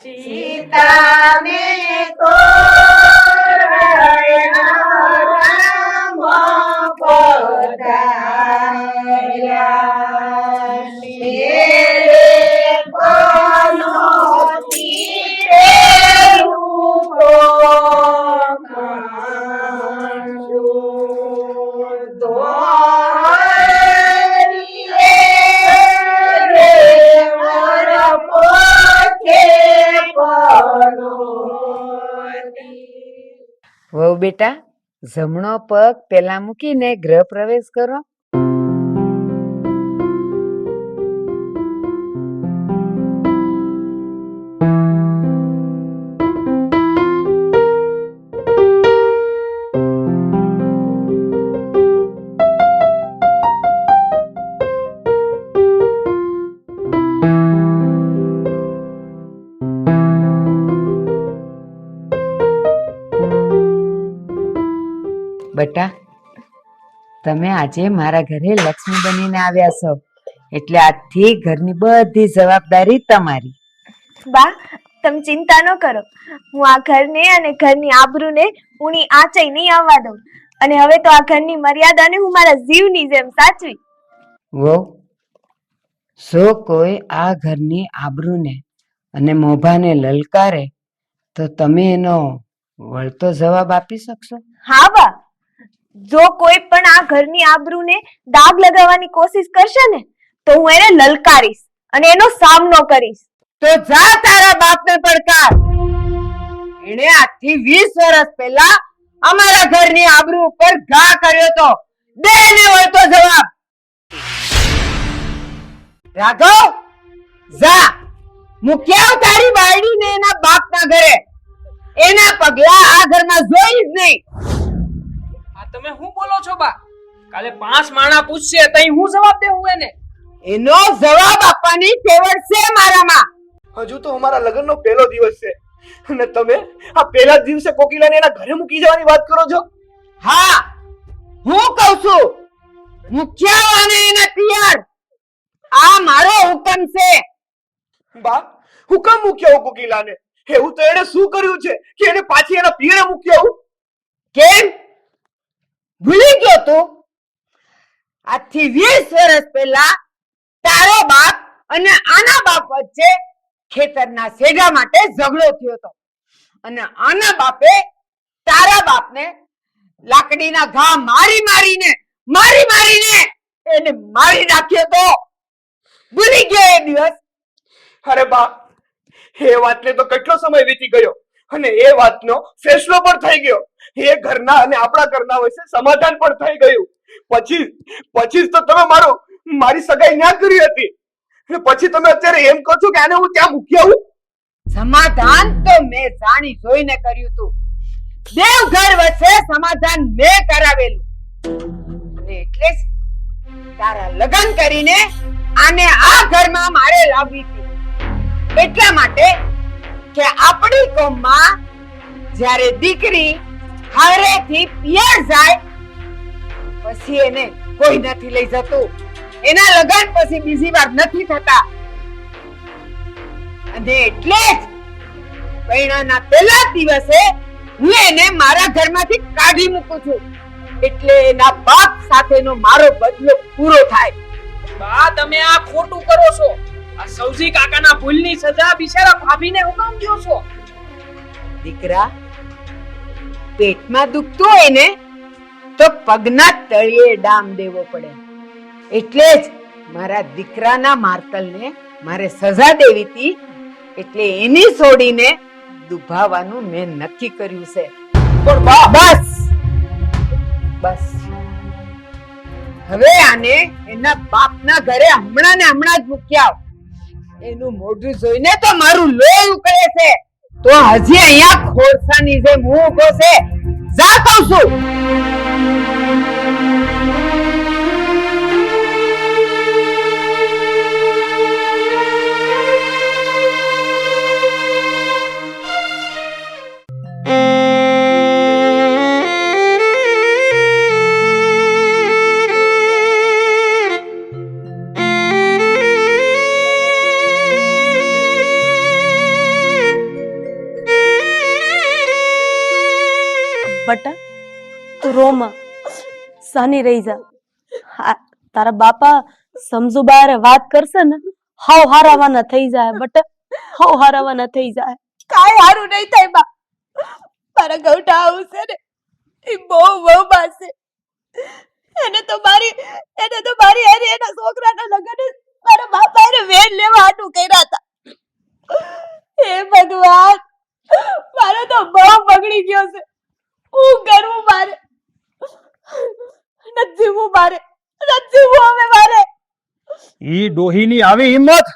સીતા ને તો રામ પધાર્યા શેરે પનોતી રે રૂપો કાંડો દોરીએ રે વર પોકે પનોતી. વહુ બેટા, જમણો પગ પેલા મૂકીને ગ્રહ પ્રવેશ કરો. બેટા, તમે આજે મારા ઘરે લક્ષ્મી બનીને આવ્યા છો, એટલે આજથી ઘરની બધી જવાબદારી તમારી. બા, તમે ચિંતા ન કરો. હું આ ઘરને અને ઘરની આબરૂને ઊણી આંચે નહીં આવવા દઉં. અને હવે તો આ ઘરની મર્યાદાને હું મારા જીવની જેમ સાચવી. વહુ, જો કોઈ આ ઘરની આબરૂને અને મોભાને લલકારે તો તમે એનો વળતો જવાબ આપી શકશો? હા બા, જો કોઈ પણ આ ઘરની આબરૂને દાગ લગાવવાની કોશિશ કરશે ને તો હું એને લલકારીશ અને એનો સામનો કરીશ. તો જા તારા બાપને પડકાર. એણે આજથી 20 વર્ષ પહેલા અમારા ઘરની આબરૂ ઉપર ઘા કર્યો તો. દે એને વળતો જવાબ. રાઘવ, જા મૂક્યા તારી બાયડીને એના બાપના ઘરે. એના પગલા આ ઘરમાં જોઈ જ નહીં. આ તમે શું બોલો છો બા? કાલે 5 માણા પૂછશે તઈ હું જવાબ દેવું એને? એનો જવાબ આપવાની તેવડ છે મારામાં. હજુ તો અમારા લગ્નનો પહેલો દિવસ છે અને તમે આ પહેલા જ દિવસે કોકિલાને એના ઘરે મૂકી જવાની વાત કરો છો? હા, હું કહું છું, મૂક્યા અને એના પિયર. આ મારો હુકમ છે. બા, હુકમ મૂક્યો કોકિલાને? એવું તો એને શું કર્યું છે કે એને પાછી એના પિયરે મૂક્યો? કેમ ભૂલી ગયો તું? આજથી 20 વર્ષ પહેલા તારો બાપ અને આના બાપ વચ્ચે ખેતરના સેડા માટે ઝઘડો થયો હતો અને આના બાપે તારા બાપને લાકડીના ઘા મારી મારીને એને મારી નાખ્યો તો. ભૂલી ગયો એ દિવસ? અરે બા, એ વાતને તો કેટલો સમય વીતી ગયો અને એ વાતનો ફેસલો પણ થઈ ગયો. એ ઘરના અને આપણા ઘરના વચ્ચે સમાધાન પણ થઈ ગયું. પછી તો તમે મારી સગાઈ ન્યા કરી હતી. પછી તમે અત્યારે એમ કહો છો કે આને હું ત્યાં મૂકી આવું? સમાધાન તો મેં જાણી જોઈને કર્યું તું. દેવઘર વચ્ચે સમાધાન મેં કરાવેલું અને એટલે જ તારા લગ્ન કરીને આને આ ઘરમાં મારે લાવવી હતી. એટલા માટે કે આપણી કોમમાં જ્યારે દીકરી હારેથી પિયર જાય પછી એને કોઈ નથી લઈ જતું. એના લગ્ન પછી બીજી વાર નથી થતા અને એટલે જ પૈણાના પહેલા દિવસે હું એને મારા ઘરમાંથી કાઢી મૂકું છું, એટલે એના બાપ સાથેનો મારો બદલો પૂરો થાય. બા, તમે આ ખોટું કરો છો. આ સૌજી કાકાના ભૂલની સજા બિચારા ભાભીને હું કામ દો છો? દીકરા, પેટમાં દુખતું હોય ને તો પગના તળિયે ડામ દેવો પડે. એટલે જ મારા દીકરાના માર્તલને મારે સજા દેવી હતી, એટલે એની છોડીને દુભાવાનું મેં નક્કી કર્યું છે. પણ બા, બસ હવે આને એના બાપના ઘરે હમણાં ને હમણાં જ મૂકી આવ. એનું મોઢું જોઈને તો મારું લોહી ઉકળે છે. તો હજી અહીંયા ખોરસાની જેમ હું ઉભો છે. જા કહું છું. બટા તું રોમાં સાની રહી જા. હા, તારા બાપા સમજુબા હારે વાત કરશે ને હાવ હારાવાના થઈ જાય બટા, હાવ હારાવાના થઈ જાય. કાંઈ હારું નહીં થાય બા. મારા ગૌઠા આવશે ને એ બહુ બાસે. એને તો મારી હારે એના છોકરાના લગ્ન મારા બાપા એને વેણ લેવા હાટું કર્યા હતા. હે ભગવાન, મારો તો બહુ બગડી ગયો છે. હું કરવું મારે? નથી હવે મારે. ઈ ડોહીની આવી હિંમત!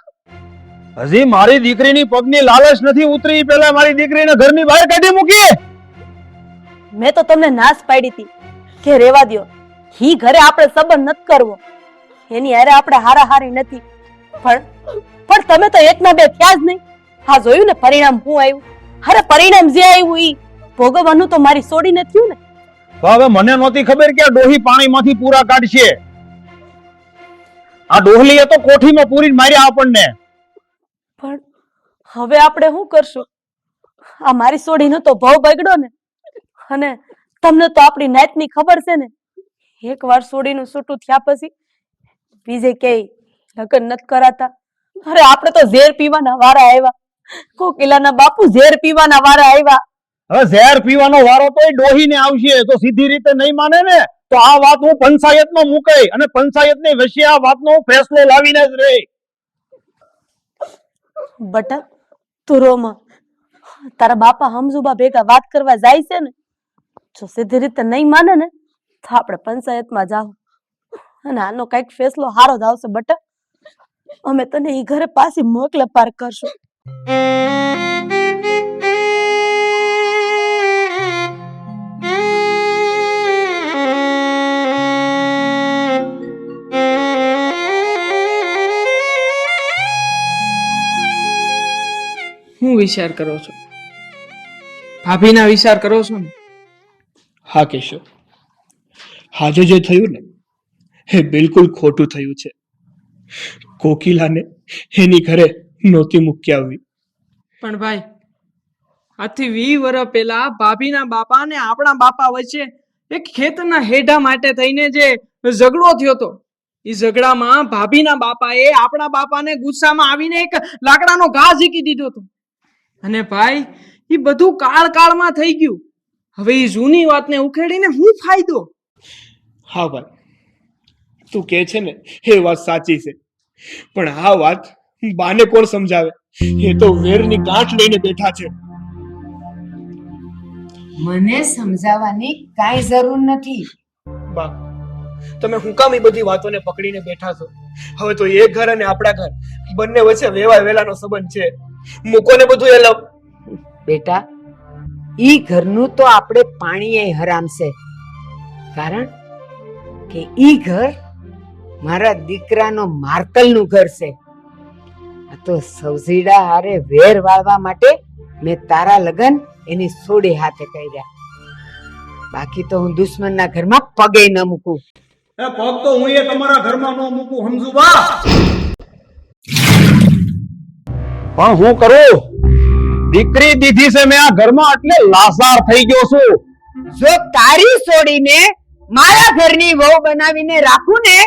હજી મારી દીકરીની પગની લાલચ નથી ઉતરી, પેલા મારી દીકરીને ઘરની બહાર કાઢી મૂકી. મેં તો તમને નાશ પાડી હતી કે રેવા દ્યો, હી ઘરે આપણે સંબંધ નથી કરવો, એની હારે આપણે હારાહારી નથી. પણ તમે તો એકના બે થયા જ નહીં. હા, જોયું ને પરિણામ શું આવ્યું? અરે પરિણામ જે આવ્યું ઈ ભોગવવાનું તો મારી છોડીને થયું ને. તો હવે મને નહોતી ખબર કે આ ડોહી પાણીમાંથી પૂરા કાઢશે. આ ડોહલીએ તો કોઠીમાં પૂરી માર્યા આપણને. પણ હવે આપણે શું કરશું? આ મારી છોડીનો તો ભાવ બગડ્યો ને. અને તમને તો આપણી નાતની ખબર છે ને, એકવાર છોડીનું છૂટું થયા પછી બીજે ક્યાંય લગ્ન નથી કરાતા. અરે આપણે તો ઝેર પીવાના વારા આવ્યા. કોકિલાના બાપુ ઝેર પીવાના વારા આવ્યા. હવે ઝેર પીવાનો વારો તો ડોહીને આવશે, તો સીધી રીતે નહીં માને ને તો આ વાત હું પંચાયતમાં મુકાઈ અને પંચાયતની વચ્ચે આ વાતનો ફેસલો લાવીને જ રહી. બટા તું રોમાં, તારા બાપા હમજુબા ભેગા વાત કરવા જાય છે ને, જો સીધી રીતે નહીં માને ને તો આપણે પંચાયતમાં જાવ અને આનો કઈક ફેસલો હારો જ આવશે. બટા અમે તને ઈ ઘરે પાછી મોકલે પાર કરશું. હું વિચાર કરો છો? ભાભીના વિચાર કરો છો ને? હા કેશવ, આજે જે થયું ને એ બિલકુલ ખોટું થયું છે. કોકિલાને એની ઘરે નહોતી મૂકી આવી. પણ ભાઈ, આજથી 20 વર્ષ પહેલા ભાભીના બાપા ને આપણા બાપા વચ્ચે એક ખેતરના હેઢા માટે થઈને જે ઝઘડો થયો હતો, એ ઝઘડામાં ભાભીના બાપાએ આપણા બાપાને ગુસ્સામાં આવીને એક લાકડાનો ઘા ઝીકી દીધો હતો. અને ભાઈ, એ બધું કાળમાં થઈ ગયું. હવે એ જૂની વાતને ઉખેડીને શું ફાયદો? હા ભાઈ, તું કે છે ને એ વાત સાચી છે, પણ આ વાત બાને કોણ સમજાવે? એ તો વેરની ગાંઠ લઈને બેઠા છે. મને સમજાવવાની કાંઈ જરૂર નથી. બા, તમે હું કામ એ બધી વાતોને પકડીને બેઠા છો? હવે તો એ ઘર અને આપણા ઘર બંને વચ્ચે વેવા વેલાનો સંબંધ છે. મૂકો ને બધું એ લવ. બેટા, ઈ ઘરનું તો આપણે પાણીએ હરામ છે, કારણ કે ઈ ઘર મારા દીકરાનો માર્તલનું ઘર છે. આ તો સવજીડા હારે વેર વાળવા માટે મેં તારા લગન એની સોડે હાથે કર્યા. બાકી તો હું દુશ્મનના ઘરમાં પગે ન મૂકું. એ પગ તો હું એ તમારા ઘરમાં ન મૂકું, સમજુ બા. પણ હું કરું? દીકરી દીધી છે મેં આ ઘરમાં, એટલે લાસાર થઈ ગયો છું. જો તારી સોડીને મારા ઘરની વહુ બનાવીને રાખું ને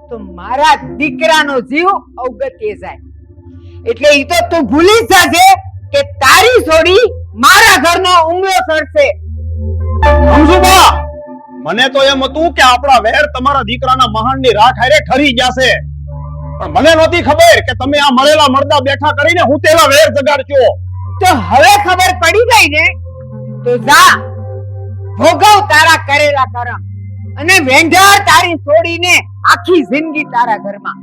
તો મારા દીકરાનો જીવ અવગત્ય જાય. એટલે ઈ તો તું ભૂલી જાજે કે તારી સોડી મારા ઘરનો ઉંગળો સરશે. સમજુ બા, મને તો એમ હતું કે આપણા વેર તમારા દીકરાના મહાનની રાખ હારે ઠરી જશે, પણ મને નહોતી ખબર કે તમે આ મળેલા મળદા બેઠા કરીને હું તેવા વેર જગાડશો. તો હવે ખબર પડી ગઈ ને, તો જા ભોગવ તારા કરેલા કરમ અને વેંઢાર તારી છોડીને આખી જિંદગી તારા ઘરમાં.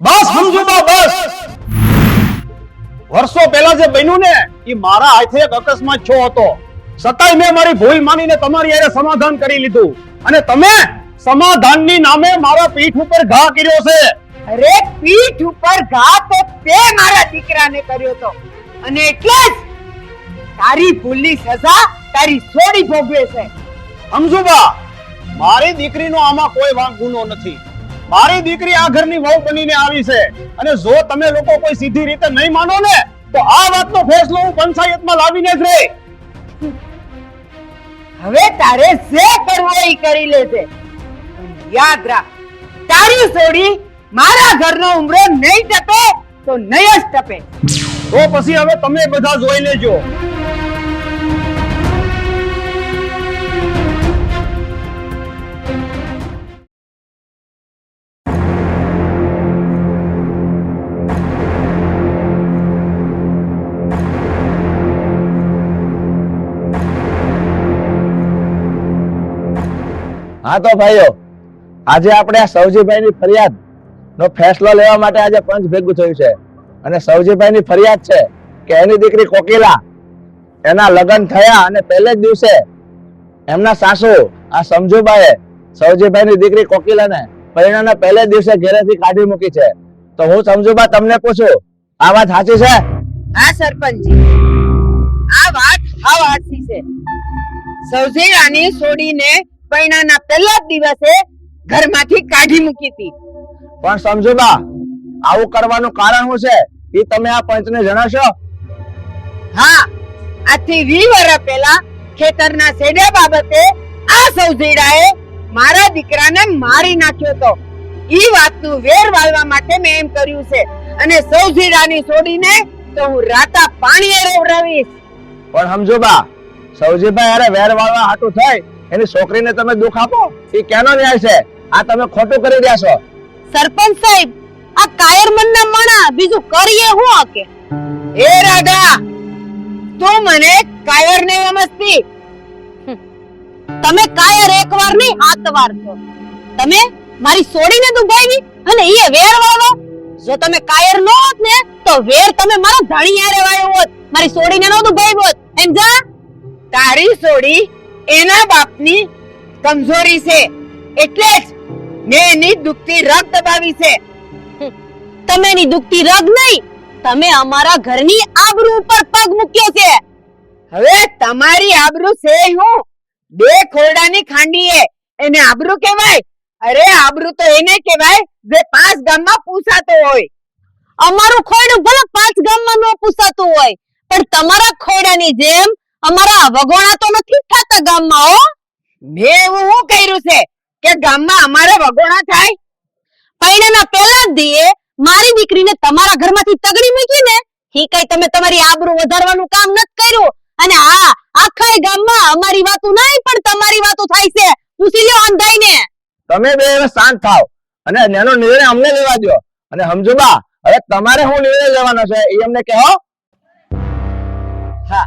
બસ સમજુ બા, બસ. વર્ષો પહેલા જે બન્યું ને એ મારા હાથે એક અકસ્માત છો હતો, છતાંય મેં મારી ભૂલ માનીને તમારી હારે સમાધાન કરી લીધું, અને તમે સમાધાનની નામે મારા પીઠ ઉપર ઘા કર્યો છે. અરે પીઠ ઉપર ઘા તો તે મારા દીકરાને કર્યો તો, અને એટલે જ તારી ભૂલની સજા તારી છોડી ભોગવે છે. સમજુ બા, મારી દીકરીનો આમાં કોઈ વાંક ગુનો નથી. મારી દીકરી આ ઘરની વહુ બનીને આવી છે, અને જો તમે લોકો કોઈ સીધી રીતે નહીં માનો ને તો આ વાતનો ફેસલો હું પંચાયતમાં લાવીને જ રહી. હવે તારે જે કરવું હોય એ કરી લેજે, પણ યાદ રાખ, તારી સોડી મારા ઘરનો ઉમરો નહીં ટપે તો નહીં જ ટપે. તો પછી હવે તમે બધા જોઈ લેજો. હા તો ભાઈઓ, આજે આપણે આ સૌજીભાઈની ફરિયાદ નો ફેસલો લેવા માટે આજે પંચ ભેગું થયું છે. અને સૌજીભાઈની ફરિયાદ છે કે એની દીકરી કોકિલા, એના લગ્ન થયા અને પહેલે જ દિવસે એમના સાસુ આ સમજુબાએ સૌજીભાઈની દીકરી કોકિલાને પરિણાના પહેલે જ દિવસે ઘરેથી કાઢી મૂકી છે. તો હું સમજુબા તમને પૂછું, આ વાત સાચી છે? હા સરપંચજી, આ વાત હાવ સાચી છે. સૌજીરાની સોડીને પૈણાના પહેલા જ દિવસે ઘરમાંથી કાઢી મૂકી હતી. પણ સમજુબા, આવું કરવાનું કારણ શું છે એ તમે આ પંચને જણાવશો? હા, આજથી 20 વર્ષ પહેલા ખેતરના સેડા બાબતે આ સૌજીડાએ મારા દીકરાને મારી નાખ્યો હતો. ઈ વાતનું વેર વાળવા માટે મેં એમ કર્યું છે, અને સૌજીડાની છોડીને તો હું રાતા પાણીએ રવરાવીશ. પણ સમજુબા, સૌજીભાઈ અરે વેર વાળવા હાટું થઈ એની છોકરીને તમે દુઃખ આપો એ કેનો ન્યાય છે? આ તમે ખોટું કરી રહ્યા છો. સરપંચ સાહેબ, આ કાયર મનના માણા બીજું કરીએ હું આકે? એ રાધા, તું મને કાયર નહીં સમજતી. તમે કાયર એકવાર નહીં 7 વાર છો. તમે મારી સોડીને દુભાવી અને ઈ વેર વાળો. જો તમે કાયર ન હોત ને તો વેર તમે મારા ધણી હારે વાળ્યો હોત, મારી સોડીને ન દુભાવી હોત. એમ જા. તારી સોડી એના બાપની કમજોરી છે, એટલે જ મેં એની દુખતી રગ દબાવી છે. તમે એની દુખતી રગ નહીં, તમે અમારા ઘરની આબરૂ ઉપર પગ મૂક્યો છે. હવે તમારી આબરૂ છે હું? 2 ખોરડાની ખાંડીએ એને આબરૂ કહેવાય? અરે આબરૂ તો એને કહેવાય જે 5 ગામમાં પૂછાતો હોય. અમારું ખોયડું ભલે 5 ગામમાં ન પૂછાતું હોય, પણ તમારા ખોયડાની જેમ અમારા વગોણા તો નથી થતા ગામમાં. હો, મેં એવું શું કર્યું છે કે ગામમાં અમારે વગોણા થાય? પૈણાના પહેલા જ દીએ મારી દીકરીને તમારા ઘરમાંથી તગડી મૂકી ને, ઈ કઈ તમે તમારી આબરૂ વધારવાનું કામ નથી કર્યું. અને આ આખા ગામમાં અમારી વાતો નહીં પણ તમારી વાતો થાય છે. પૂછી લ્યો અંધાઈને. તમે બે હવે શાંત થાવ અને એનો નિર્ણય અમને લેવા દો. અને સમજુબા, હવે તમારે શું નિર્ણય લેવાનો છે એ અમને કહો. હા,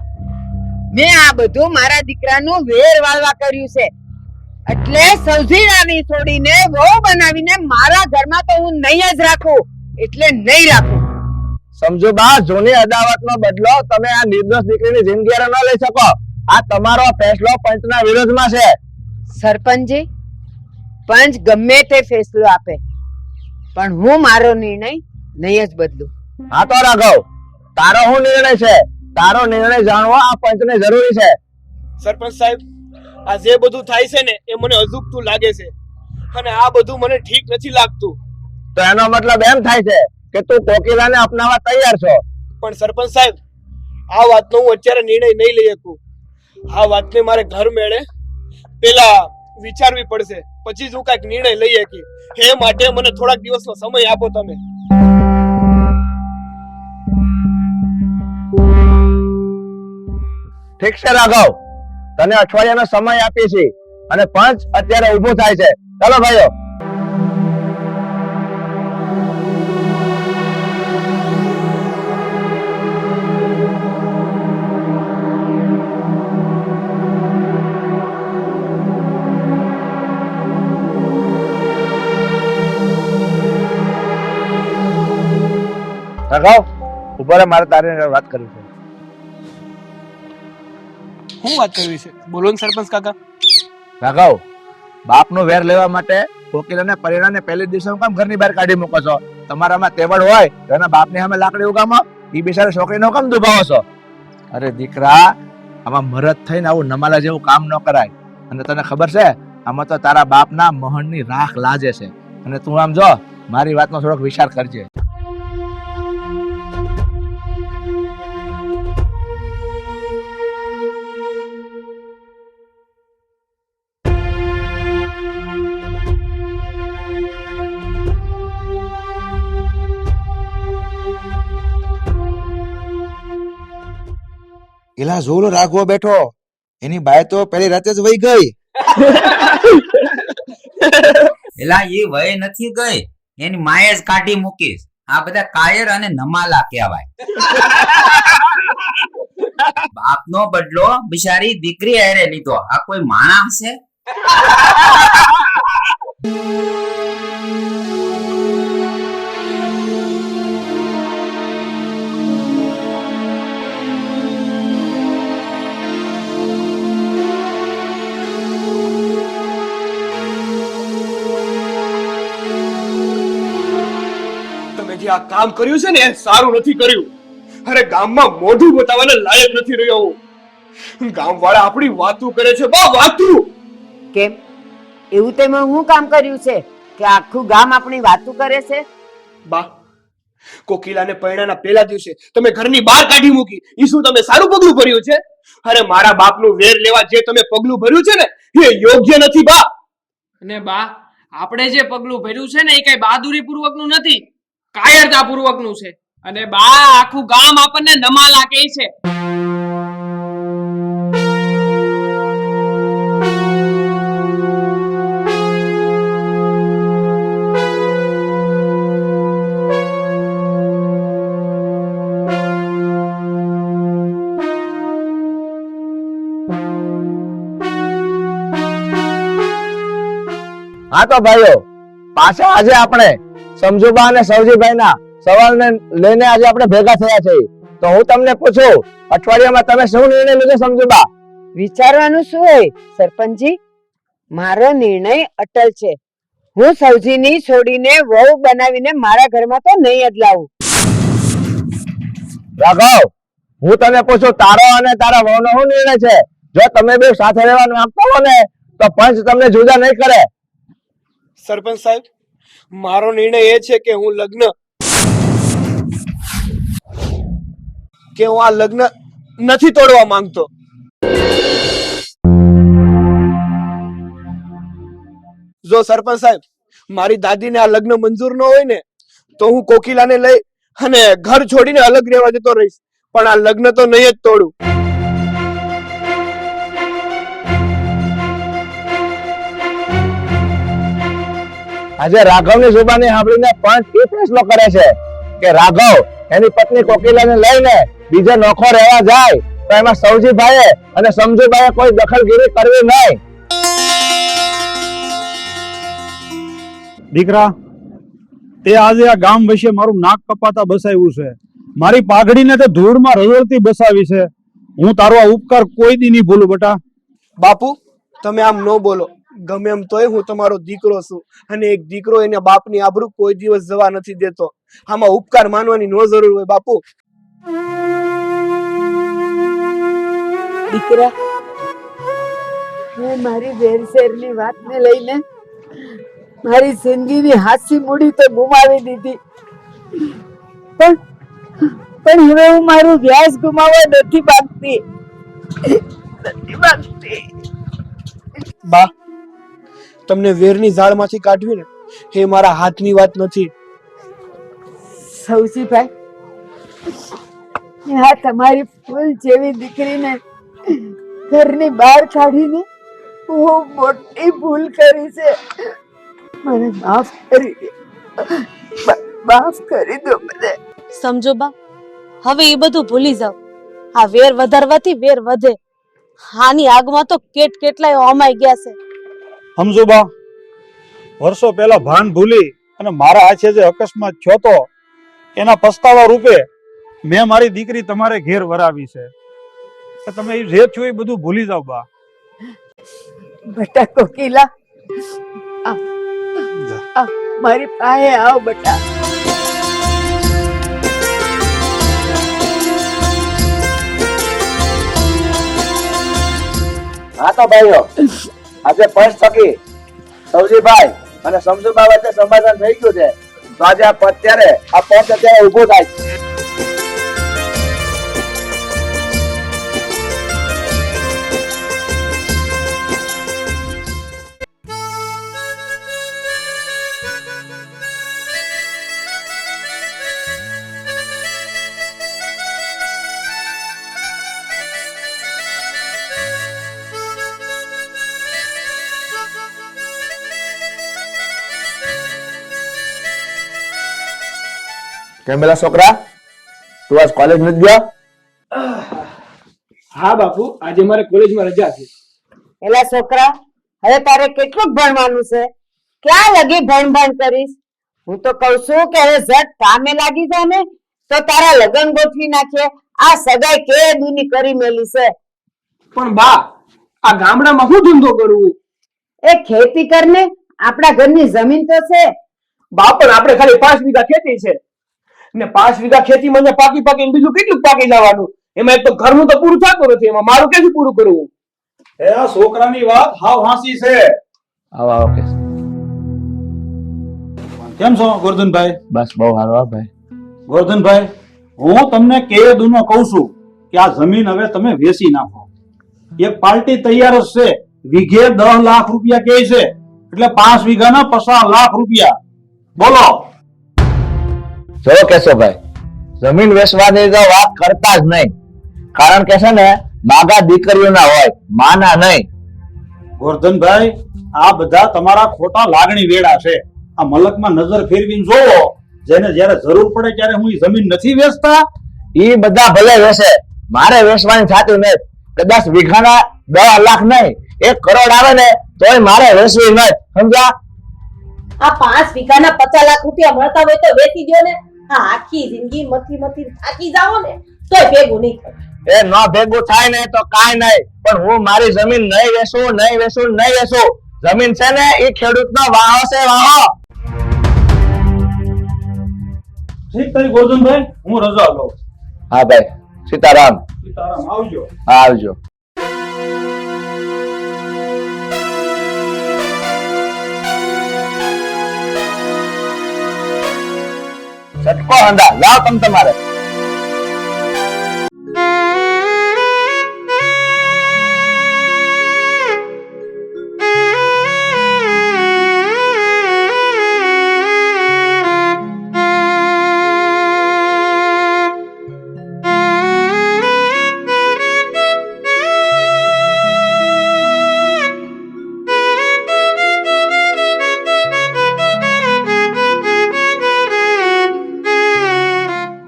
મેં આ બધું મારા દીકરાનું વેર વાળવા કર્યું છે, એટલે સૌજીરાની છોડીને વહુ બનાવીને મારા ઘરમાં તો હું નહીં જ રાખું, એટલે નહીં રાખું. સમજુબા, જૂની અદાવતનો બદલો તમે આ નિર્દોષ દીકરીની જિંદગી ન લઈ શકો. આ તમારો ફેસલો પંચના વિરોધમાં છે. સરપંચજી, પંચ ગમે તે ફેસલો આપે, પણ હું મારો નિર્ણય નહીં જ બદલું. હા તો રાઘવ, તારો શું નિર્ણય છે? તારો નિર્ણય જાણવો આ પંચને જરૂરી છે. સરપંચ સાહેબ, આ જે બધું થાય છે ને એ મને અજુગતું લાગે છે, અને આ બધું મને ઠીક નથી લાગતું. તો એનો મતલબ એમ થાય છે કે તું કોકિલાને અપનાવવા તૈયાર છો? પણ સરપંચ સાહેબ, આ વાતનો હું અત્યારે નિર્ણય નહીં લઈ શકું. આ વાતને મારે ઘર મેળે પેલા વિચારવી પડશે, પછી જ હું કઈક નિર્ણય લઈ શકી. એ માટે મને થોડાક દિવસનો સમય આપો તમે. ઠીક છે રાઘવ, તને અઠવાડિયાનો સમય આપીએ છીએ અને પંચ અત્યારે ઊભું થાય છે. ચાલો ભાઈઓ. રાઘવ, ઉભો રહે, મારે તારી વાત કરવી છે. શું વાત કરવી છે? બોલો ને સરપંચ કાકા. રાઘવ, બાપનો વેર લેવા માટે કોકિલાને પરિણાને પહેલી દિવસે કામ ઘરની બહાર કાઢી મૂકો છો? તમારામાં તેવડ હોય તો એના બાપની સામે લાકડી ઉગામો, એ બિચારા છોકરીનો કામ દુભાવો છો? અરે દીકરા, આમાં મરદ થઈને આવું નમાલા જેવું કામ ન કરાય. અને તને ખબર છે, આમાં તો તારા બાપના મહણની રાખ લાજે છે. અને તું આમ જો, મારી વાતનો થોડોક વિચાર કરજે. એલા જોલો રાઘવો બેઠો, એની બાય તો પેલી રાતે જ વહી ગઈ. એલા એ વય નથી ગઈ, એની માએ જ કાઢી મૂકીશ. આ બધા કાયર અને નમાલા કહેવાય. બાપનો બદલો બિચારી દીકરી હારે લીધો. આ કોઈ માણસ છે? તમે જે આ કામ કર્યું છે ને એ સારું નથી કર્યું. અરે ગામમાં મોઢું બતાવવાના લાયક નથી રહ્યો હું. ગામવાળા આપણી વાતું કરે છે, બા વાતું. કેમ એવું તેમાં હું કામ કર્યું છે કે આખું ગામ આપણી વાતો કરે છે? બા, કોકિલાને પરણાના પહેલા દિવસે તમે ઘરની બહાર કાઢી મૂકી. ઈ શું તમે સારું પગલું ભર્યું છે? અરે મારા બાપનું વેર લેવા જે તમે પગલું ભર્યું છે ને એ યોગ્ય નથી બા. અને બા, આપણે જે પગલું ભર્યું છે ને એ કઈ બહાદુરી પૂર્વકનું નથી, કાયરતા પૂર્વકનું છે. અને બા, આખું ગામ આપણને નમાલા કહે છે. હા તો ભાઈઓ, પાછા આજે આપણે સમજુબા અને સવજીભાઈના સવાલને લઈને આજે આપણે ભેગા થયા છે. તો હું તમને પૂછું, અઠવાડિયામાં તમે શું નિર્ણય લીધો સમજુબા? વિચારવાનું શું હોય સરપંચજી? મારો નિર્ણય અટલ છે. હું સૌજીની છોડીને વહુ બનાવીને મારા ઘરમાં તો નહીં જ લાવું. રાઘવ, હું તને પૂછું, તારો અને તારા વહુનો શું નિર્ણય છે? જો તમે બે સાથે રહેવા માંગતા હો ને તો પંચ તમને જુદા નહીં કરે. સરપંચ સાહેબ, મારો નિર્ણય એ છે કે હું આ લગ્ન નથી તોડવા માંગતો. જો સરપંચ સાહેબ, મારી દાદીને આ લગ્ન મંજૂર ન હોય ને તો હું કોકિલાને લઈ અને ઘર છોડીને અલગ રહેવા જતો રહીશ, પણ આ લગ્ન તો નહીં જ તોડું. આજે રાઘવની જુબાની સાંભળીને પંચ એ ફેસલો કરે છે કે રાઘવ એની પત્ની કોકિલાને લઈને બીજે નોખો રહેવા જાય તો એમાં સવજીભાઈએ અને સમજુભાઈએ કોઈ દખલગીરી કરવી નહીં. દીકરા, તે આજે આ ગામ વિશે મારું નાક કપાતા બસાવ્યું છે, મારી પાઘડીને તે ધૂળમાં રઝળતી બસાવી છે. હું તારો આ ઉપકાર કોઈ દી નહીં ભૂલું બેટા. બાપુ, તમે આમ ન બોલો. ગમે એમ તોય હું તમારો દીકરો છું, અને એક દીકરો એના બાપની આબરૂ કોઈ દિવસ જવા નથી દેતો. આમાં ઉપકાર માનવાની નો જરૂર હોય બાપુ. દીકરા, મેં મારી વેરશેરની વાતને લઈને મારી જિંદગીની હાસી મૂડી તો ગુમાવી દીધી, પણ હવે હું મારું વ્યાસ ગુમાવવા નથી માંગતી. બા, તમને વેરની ઝાડમાંથી કાઢવી ને એ મારા હાથની વાત નથી. સૌજીભાઈ, આ તમારી ફૂલ જેવી દીકરીને ઘરની બહાર કાઢીને બહુ મોટી ભૂલ કરી છે. મને માફ કરી દો, માફ કરી દો મને. સમજો બા, હવે એ બધું ભૂલી જાવ. આ વેર વધારવાથી વેર વધે. આની આગમાં તો કેટલાય હોમાઈ ગયા છે. સમજો બા, વર્ષો પહેલા ભાન ભૂલી અને મારા હાથે જે અકસ્માત થયો તો એના પસ્તાવા રૂપે મેં મારી દીકરી તમારે ઘેર વરાવી છે. તમે જે થયું એ બધું ભૂલી જાવ બા. બેટા કોકિલા, મારી પાસે આવ બેટા. હા તો ભાઈઓ, આજે પંચ થકી સવજીભાઈ અને સમજુબા વચ્ચે સમાધાન થઈ ગયું છે. તો આજે આ અત્યારે આ પંચ અત્યારે ઉભો થાય છે. કેમ પેલા છોકરા, તું આજ કોલેજ નથી ગયો? હા બાપુ, આજે મારે કોલેજમાં રજા છે. એલા છોકરા, હવે તારે કેટલું ભણવાનું છે? ક્યાં લગી ભણ કરીશ? હું તો કઉ છું કે હવે ઝટ કામે લાગી જા ને, તો તારા લગ્ન ગોઠવી નાખે. આ સગાઈ કે દૂની કરી મેલી છે. પણ બા, આ ગામડામાં શું ધંધો કરવું? એ ખેતી કરને, આપણા ઘરની જમીન તો છે. બા પણ આપણે ખાલી 5 વીઘા ખેતી છે ને 5 વીઘા ખેતીમાં ને પાકીને બીજું કેટલું પાકી જવાનું? એમાં એક તો ઘરનું તો પૂરું થતું નથી, એમાં મારું ક્યાંથી પૂરું કરવું? એ આ છોકરાની વાત હાવ હાંસી છે. આવો આવો કે કેમ છો ગોરધનભાઈ? બસ બહુ સારું હા ભાઈ. ગોરધનભાઈ, હું તમને કેદુનો કહું છું કે આ જમીન હવે તમે વેચી નાખો. એક પાર્ટી તૈયાર જ છે, વીઘે 10 લાખ રૂપિયા કહે છે, એટલે 5 વીઘાના 50 લાખ રૂપિયા. બોલો. જો કેશોભાઈ, જમીન વેચવાની તો વાત કરતા જ નહીં. કારણ કે છે ને, માગા દીકરીઓના હોય, માના નહીં. ગોરધનભાઈ, આ બધા તમારા ખોટા લાગણી વેડા છે. આ મલકમાં નજર ફેરવીને જોવો, જેને જ્યારે જરૂર પડે ત્યારે હું ઈ જમીન નથી વેચતા. ઈ બધા ભલે વેચે, મારે વેચવાની થતી નથી. કદાચ વીઘાના 10 લાખ નહીં, 1 કરોડ આવે ને તોય મારે વેચવી નથી. સમજ્યા? આ 5 વીઘાના 50 લાખ રૂપિયા મળતા હોય તો વેચી દો ને. આ આખી જિંદગી મથી થાકી જાઓ ને તોય ભેગું નહીં થાય. એ ન ભેગું થાય ને તો કાંઈ નહીં, પણ હું મારી જમીન નહીં વેચું. જમીન છે ને એ ખેડૂતનો વાહો છે, વાહો. ઠીક છે ગોરધનભાઈ, હું રજા લઉં. હા ભાઈ, સીતારામ. સીતારામ, આવજો. હા આવજો. છટકો હંડા જાઓ તમે તમારે.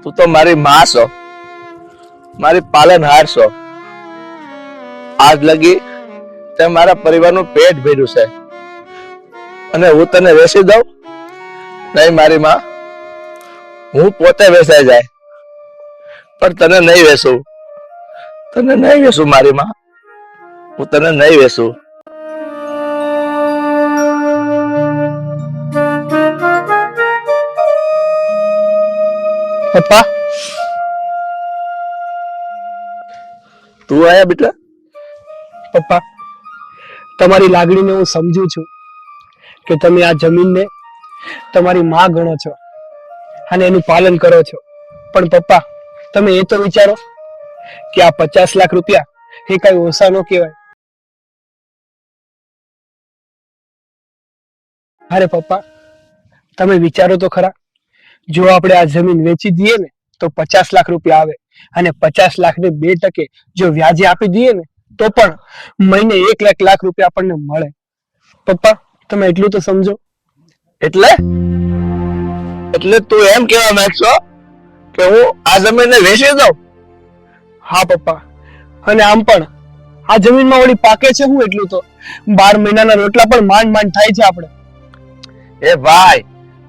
તું તો મારી માં છો, મારી પાલનહાર છો. આજ લગી તે મારા પરિવારનું પેટ ભર્યું છે, અને હું તને વેચી દઉં? નહીં મારી માં, હું પોતે વેચાઈ જાય, પણ તને નહીં વેચું મારી માં. હું તને નહીં વેચું. પપ્પા, તું આયા બેટા? પપ્પા, તમારી લાગણીને હું સમજુ છું કે તમે આ જમીનને તમારી માં ગણો છો અને એનું પાલન કરો છો. પણ પપ્પા, તમે એ તો વિચારો કે આ 50 લાખ રૂપિયા એ કઈ ઓછા ન કહેવાય. અરે પપ્પા, તમે વિચારો તો ખરા, જો આપણે આ જમીન વેચી દઈએ ને તો 50 લાખ રૂપિયા આવે, અને 50 લાખ ને 2% જો વ્યાજે આપી દઈએ ને તો પણ મહિને 1 લાખ રૂપિયા આપણને મળે. પપ્પા, તમે એટલું તો સમજો. એટલે તું એમ કહેવા માંગશો કે હું આ જમીનને વેચી દઉં? હા પપ્પા, અને આમ પણ આ જમીનમાં વળી પાકે છે હું એટલું તો 12 મહિનાના રોટલા પણ માંડ થાય છે આપણે. એ ભાઈ,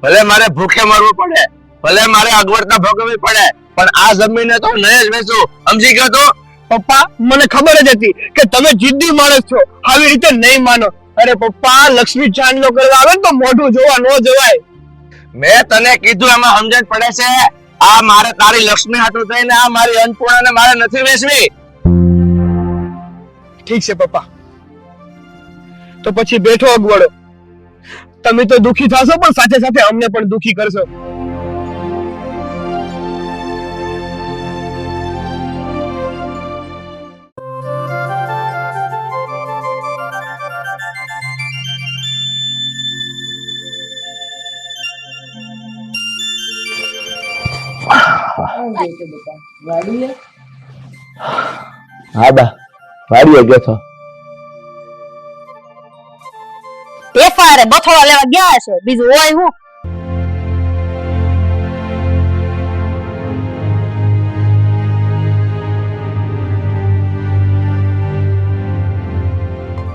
ભલે મારે ભૂખે મરવું પડે, ભલે મારે અગવડતા ભોગવવી પડે, પણ આ જમીનને તો નહીં જ વેચું. સમજી ગયો તો? પપ્પા, મને ખબર જ હતી કે તમે જિદ્દી માણસ છો, આવી રીતે નહીં માનો. અરે પપ્પા, લક્ષ્મી ચાંદલો કરવા આવે તો મોઢું જોવા ન જવાય. મેં તને કીધું, એમાં સમજણ પડે છે? આ મારે તારી લક્ષ્મી હાટું થઈને આ મારી અન્નપૂર્ણાને મારે નથી વેચવી. ઠીક છે પપ્પા, તો પછી બેઠો અગવડો. તમે તો દુખી થશો, પણ સાથે સાથે અમને પણ દુખી કરશો. હા બા, વાડીએ ગયો તો. પેફારે બથોડા લેવા ગયા છે, બીજું હોય હું?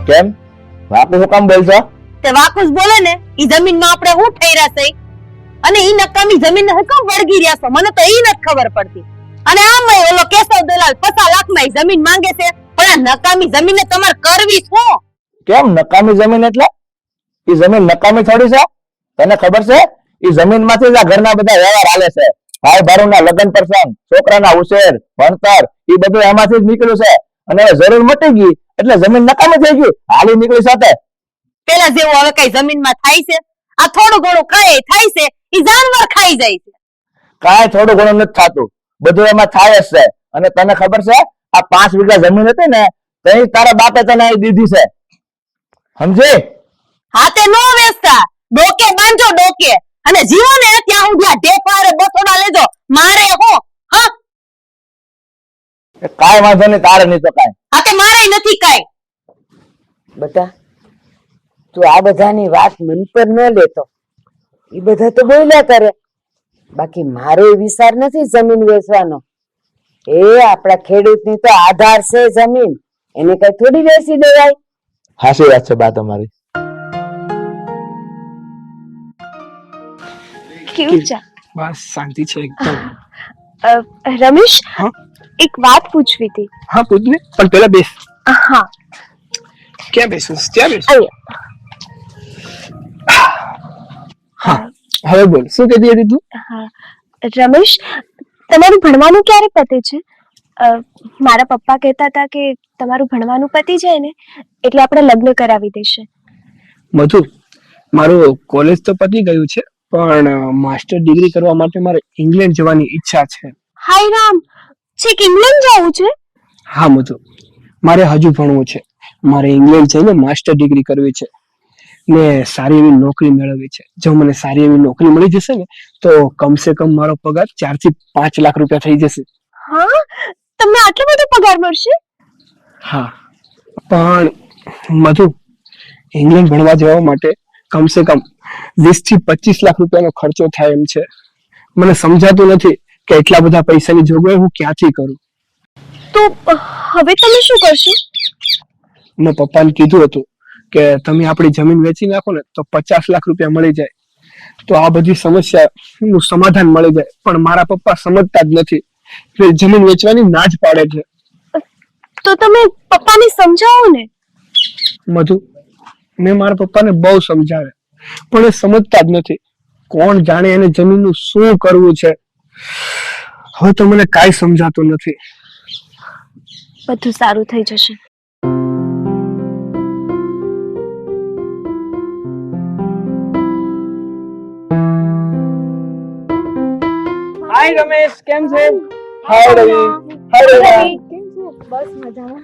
કેમ બાપુ હું કામ બોલશો? તે વાકુસ બોલે ને ઈ જમીનમાં આપણે હું ઠેર્યા છે અને ઈ નકામી જમીન હકમ વળગી રહ્યા છો મને તો ઈ નથી ખબર પડતી. અને આમાંય ઓલો કેશવ દલાલ 50 લાખમાં જમીન માંગે છે પણ આ નકામી જમીને તમારે કરવી શું? કેમ નકામી જમીન એટલે? ઈ જમીન નકામી થોડી છે. તને ખબર છે ઈ જમીનમાંથી જ આ ઘરના બધા વ્યવહાર હાલે છે. ભાઈ ભારુના લગ્ન પ્રસંગ, છોકરાના ઉછેર, ભણતર ઈ બધું એમાંથી જ નીકળ્યું છે. અને જરૂર મટી ગઈ એટલે જમીન નકામી થઈ ગઈ. હાલી નીકળી સાથે પેલા જેવું હવે કઈ જમીનમાં થાય છે? આ થોડું ઘણું ખાય થાય છે ઈ જાનવર ખાઈ જાય છે. કાંઈ થોડું ઘણું નથી થતું, બધું એમાં થાય જ છે. અને તને ખબર છે આ 5 વીઘા જમીન હતી ને તઈ તારા બાપે તને અહીં દીધી છે, સમજી? હાથે નો વેચતા, ડોકે બાંધો ડોકે અને જીવો ને ત્યાં સુધી આ ઢેફારે બથોડા લેજો. મારે હું હા કાંઈ વાંધો નહીં, તારે નહીં તો કાંઈ. હાથે મારે નથી કાંઈ. બેટા તું આ બધાની વાત મન પર ન લેતો. એ બધા તો બોલ્યા કરે, બાકી મારો એ વિચાર નથી જમીન વેચવાનો. એ આપણા ખેડૂતની તો આધાર છે જમીન, એને કઈ થોડી વેચી દેવાય. હાચી વાત છે બા તમારી. કેવું છે? બસ શાંતિ છે એકદમ. રમેશ, હા? એક વાત પૂછવી હતી. હા પૂછ ને, પણ પેલા બેસ. હા, ક્યાં બેસું? ત્યાં બેસ. અહીંયા. હા હવે બોલ, શું કહેતી હતી તું? હા, રમેશ, તમારું ભણવાનું ક્યારે પતે છે? મારા પપ્પા કહેતા હતા કે તમારું ભણવાનું પતી જાય ને એટલે આપણે લગ્ન કરાવી દેશે. મધુ, મારું કોલેજ તો પતી ગયું છે પણ માસ્ટર ડિગ્રી કરવા માટે મારે ઇંગ્લેન્ડ જવાની ઈચ્છા છે. હાય રામ, છેક ઇંગ્લેન્ડ જવું છે? હા મધુ, મારે હજુ ભણવું છે. મારે ઇંગ્લેન્ડ જઈને માસ્ટર ડિગ્રી કરવી છે ને સારી એવી નોકરી મેળવવી છે. જો મને સારી એવી નોકરી મળી જશે ને તો કમસે કમ મારો પગાર 4 થી 5 લાખ રૂપિયા થઈ જશે. હા, તમને આટલો બધો પગાર મળશે? હા, પણ મધુ, ઇંગ્લેન્ડ ભણવા જવા માટે કમસે કમ 20 થી 25 લાખ રૂપિયાનો ખર્ચો થાય એમ છે. મને સમજાતું નથી કે એટલા બધા પૈસાની જોગવાઈ હું ક્યાંથી કરું. તો હવે તમે શું કરશો? મેં પપ્પાને કીધું હતું કે તમે આપણી જમીન વેચી નાખો ને તો 50 લાખ રૂપિયા મળી જાય તો આ બધી સમસ્યાનું સમાધાન મળી જાય. પણ મારા પપ્પા સમજતા જ નથી, જમીન વેચવાની ના જ પાડે છે. તો તમે પપ્પાને સમજાવો ને. મધુ, મેં મારા પપ્પાને બહુ સમજાવ્યા પણ એ સમજતા જ નથી. કોણ જાણે એને જમીનનું શું કરવું છે. હવે તો મને કાંઈ સમજાતું નથી. બધું સારું થઈ જશે. હાય રમેશ, કેમ છે? હાય રવિ. હાય રવિ. બસ મજામાં.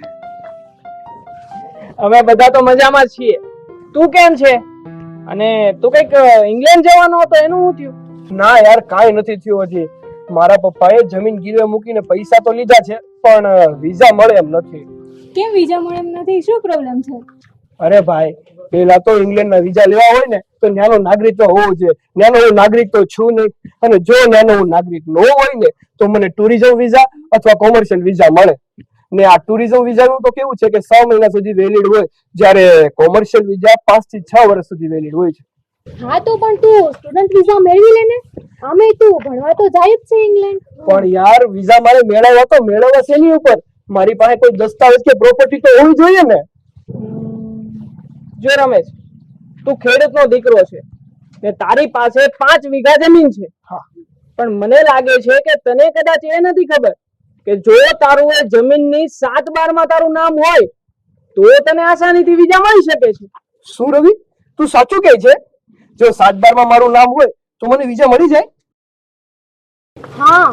અમે બધા તો મજામાં છીએ. તું કેમ છે? અને તું કઈક ઇંગ્લેન્ડ જવાનો હતો એનું શું થયું? ના યાર, કાંઈ નથી થયું હજી. મારા પપ્પાએ જમીન ગીરવે મૂકીને પૈસા તો લીધા છે પણ વિઝા મળે એમ નથી. કેમ વિઝા મળે એમ નથી? શું પ્રોબ્લેમ છે? અરે ભાઈ, પેલા તો ઇંગ્લેન્ડના વિઝા લેવા હોય ને તો ત્યાંનો નાગરિક તો હોવો જોઈએ. ત્યાંનો હું નાગરિક તો છું નહીં, અને જો ત્યાંનો હું નાગરિક ન હોય ને તો મને ટુરિઝમ વિઝા અથવા કોમર્શિયલ વિઝા મળે. ને આ ટુરિઝમ વિઝાનું તો કેવું છે કે 6 મહિના સુધી વેલિડ હોય, જ્યારે કોમર્શિયલ વિઝા 5 થી 6 વર્ષ સુધી વેલિડ હોય છે. હા, તો પણ તું સ્ટુડન્ટ વિઝા મેળવી લે ને. આમે તું ભણવા તો જાય જ છે ઇંગ્લેન્ડ. પણ યાર, વિઝા મારે મેળવવા તો મેળવવા શેની ઉપર? મારી પાસે કોઈ દસ્તાવેજ કે પ્રોપર્ટી તો હોવી જોઈએ ને. જો રમેશ, તું ખેડૂતનો દીકરો છે ને તારી પાસે 5 વીઘા જમીન છે. હા, પણ મને લાગે છે કે તને કદાચ એ નથી ખબર કે જો તારું એ જમીનની 7/12 માં તારું નામ હોય તો તને આસાનીથી વિઝા મળી શકે છે. શું રવિ, તું સાચું કહે છે? જો 7/12 માં મારું નામ હોય તો મને વિઝા મળી જાય? હા,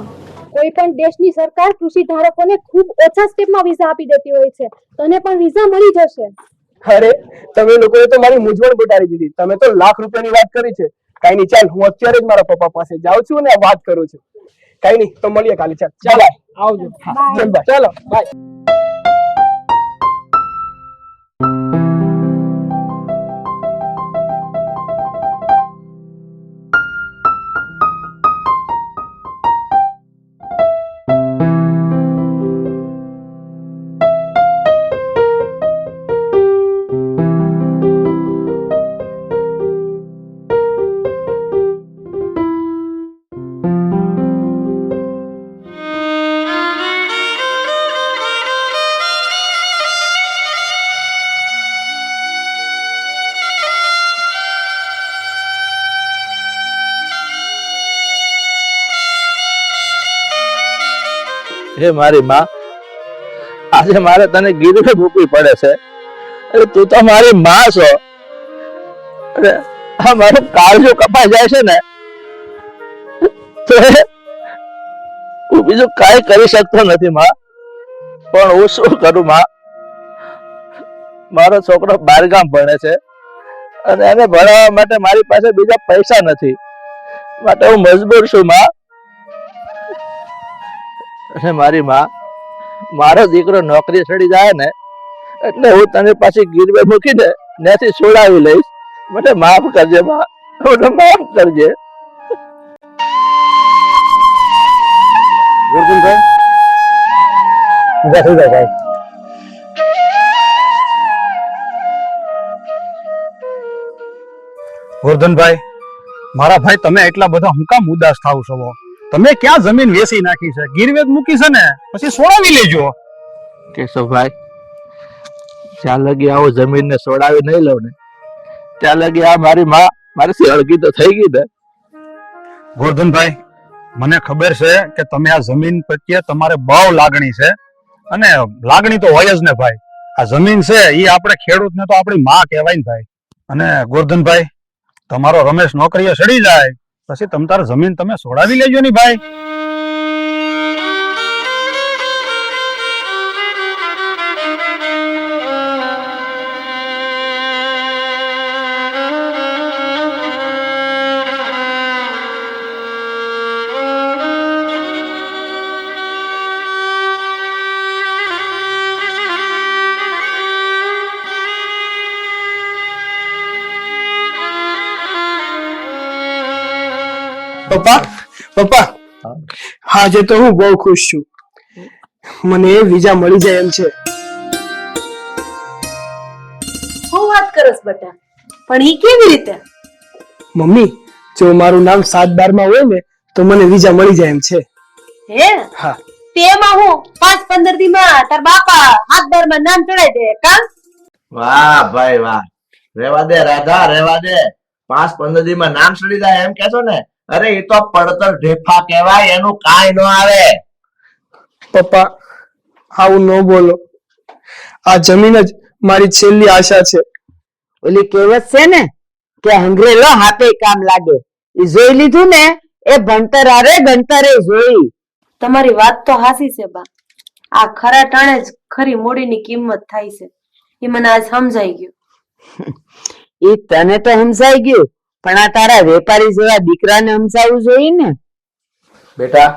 કોઈ પણ દેશની સરકાર કૃષિ ધારકોને ખૂબ ઓછા સ્ટેપમાં વિઝા આપી દેતી હોય છે. તને પણ વિઝા મળી જશે. અરે, તમે લોકોએ તો મારી મૂંઝવણ ઘટાડી દીધી. તમે તો લાખ રૂપિયાની વાત કરી છે. કઈ નહીં, ચાલ હું અત્યારે જ મારા પપ્પા પાસે જાઉં છું અને વાત કરું છું. કઈ નહીં, તો મળીએ કાલે. ચાલ આવજો. ચાલો બાય. હે મારી માં, આજે મારે તને ગીરવે મૂકવી પડે છે. અરે તું તો મારી માં છો. અરે આ મારું કાળજું કપાઈ જાય છે ને તો હું બીજું કાંઈ કરી શકતો નથી માં. પણ હું શું કરું માં? મારો છોકરો બહારગામ ભણે છે અને એને ભણાવવા માટે મારી પાસે બીજા પૈસા નથી, માટે હું મજબૂર છું માં. અને મારી માં, મારો દીકરો નોકરી ચડી જાય ને એટલે હું તને પાછી ગીરવે મૂકીને ત્યાંથી છોડાવી લઈશ. મને માફ કરજે માં, મને માફ કરજે. ગોરધનભાઈ ઉભા થઈ જાય ભાઈ. ગોરધનભાઈ, મારા ભાઈ, તમે એટલા બધા હું કામ ઉદાસ થાવ છો? તમે ક્યાં જમીન વેચી નાખી છે? ગીરવે મૂકી છે ને, પછી છોડાવી લેજો. કેશવભાઈ, જ્યાં લગી આવો જમીનને છોડાવી નહીં લઉં ને ત્યાં લગી આ મારી માં મારીથી અળગી તો થઈ ગઈ ને. ગોરધનભાઈ, મને ખબર છે કે તમે આ જમીન પ્રત્યે તમારે બહુ લાગણી છે, અને લાગણી તો હોય જ ને ભાઈ. આ જમીન છે એ આપણે ખેડૂતને તો આપણી માં કહેવાય ને ભાઈ. અને ગોરધનભાઈ, તમારો રમેશ નોકરીએ ચડી જાય પછી તમ તારે જમીન તમે છોડાવી લેજો ને ભાઈ. પપ્પા, પપ્પા, આજે તો હું બહુ ખુશ છું. મને વિઝા મળી જાય એમ છે. શું વાત કરસ બેટા? પણ ઈ કેવી રીતે? મમ્મી, જો મારું નામ 7-12 માં હોય ને તો મને વિઝા મળી જાય એમ છે. હે? હા. તેમાં હું 5-15 દી માં તાર બાપા 7-12 માં નામ ચડાઈ દે કા? વાહ ભાઈ વાહ, રેવા દે રાધા, રેવા દે. 5-15 દી માં નામ ચડી જાય એમ કેશો ને? અરે એ તો પડતર ઢેફા કહેવાય, એનું કાંઈ ન આવે. પપ્પા, આવું ન બોલો. આ જમીન જ મારી છેલ્લી આશા છે. ઓલી કહેવત છે ને કે હંગરેલો હાથે કામ લાગે, એ જોઈ લીધું ને એ ભણતર હારે ગણતરે જોઈ. તમારી વાત તો હાસી છે બા. આ ખરા ટાણે જ ખરી મૂડીની કિંમત થાય છે. એ મને આજ સમજાઈ ગયું. એ તને તો સમજાઈ ગયું, પણ આ તારા વેપારી જેવા દીકરાને સમજાવવું જોઈએ ને. બેટા,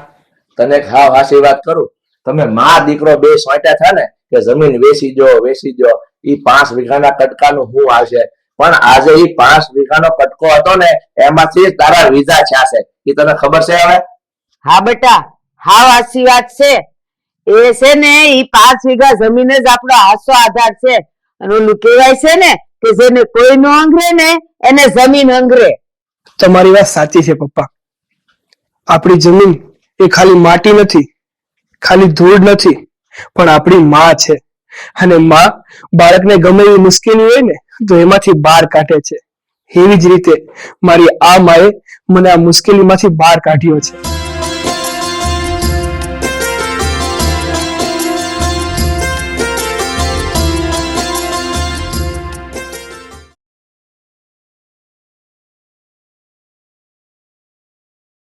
તને ખાવ હાસી વાત કરું, તમે માં દીકરો બે સોંટ્યા થા ને કે જમીન વેચી જો, વેચી જો. ઈ 5 વીઘાના કટકાનું શું આવશે? પણ આજે ઈ 5 વીઘાનો કટકો હતો ને એમાંથી તારા વિઝા છાશે. ઈ તને ખબર છે હવે? હા બેટા, હા સાચી વાત છે. એ છે ને ઈ 5 વીઘા જમીન જ આપણો હાસો આધાર છે. અને ઓલું કહેવાય છે ને કે જેને કોઈ નો અંગરે ને એને જમીન અંગરે. તમારી વાત સાચી છે પપ્પા. આપણી જમીન એ ખાલી માટી નથી, ખાલી ધૂળ નથી, પણ આપણી માં છે. અને માં બાળકને ગમે એવી મુશ્કેલી હોય ને તો એમાંથી બહાર કાઢે છે. એવી જ રીતે મારી આ માએ મને આ મુશ્કેલીમાંથી બહાર કાઢ્યો છે.